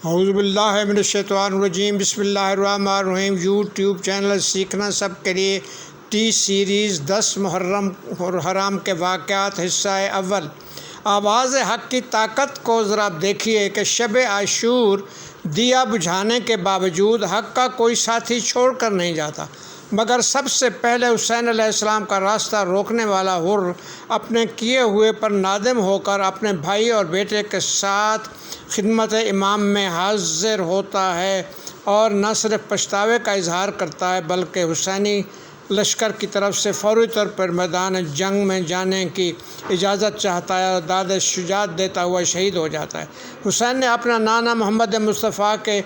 اعوذ باللہ من الشیطان الرجیم، بسم اللہ الرحمن الرحیم۔ یوٹیوب چینل سیکھنا سب کے لیے ٹی سیریز 10 محرم اور حرام کے واقعات حصہ اول۔ آواز حق کی طاقت کو ذرا دیکھیے کہ شب عاشور دیا بجھانے کے باوجود حق کا کوئی ساتھی چھوڑ کر نہیں جاتا، مگر سب سے پہلے حسین علیہ السلام کا راستہ روکنے والا حر اپنے کیے ہوئے پر نادم ہو کر اپنے بھائی اور بیٹے کے ساتھ خدمت امام میں حاضر ہوتا ہے اور نہ صرف پچھتاوے کا اظہار کرتا ہے بلکہ حسینی لشکر کی طرف سے فوری طور پر میدان جنگ میں جانے کی اجازت چاہتا ہے اور داد شجاعت دیتا ہوا شہید ہو جاتا ہے۔ حسین نے اپنا نانا محمد مصطفیٰ کے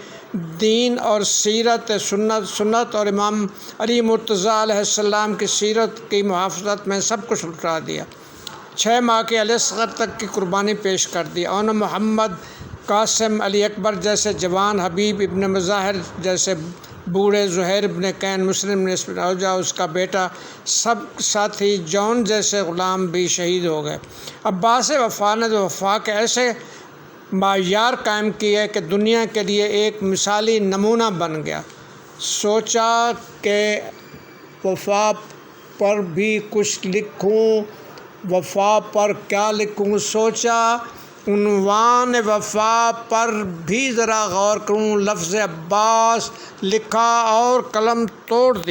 دین اور سیرت سنت اور امام علی مرتضیٰ علیہ السلام کی سیرت کی محافظت میں سب کچھ لٹا دیا۔ 6 ماہ کے علی اصغر تک کی قربانی پیش کر دی اور محمد قاسم، علی اکبر جیسے جوان، حبیب ابن مظاہر جیسے بوڑھے، زہیر ابن کین، مسلم ابن اوجا اس کا بیٹا، سب ساتھی جون جیسے غلام بھی شہید ہو گئے۔ عباس وفا نے وفا کے ایسے معیار قائم کیے کہ دنیا کے لیے ایک مثالی نمونہ بن گیا۔ سوچا کہ وفا پر بھی کچھ لکھوں، وفا پر کیا لکھوں، سوچا عنوان وفا پر بھی ذرا غور کروں، لفظ عباس لکھا اور قلم توڑ دی۔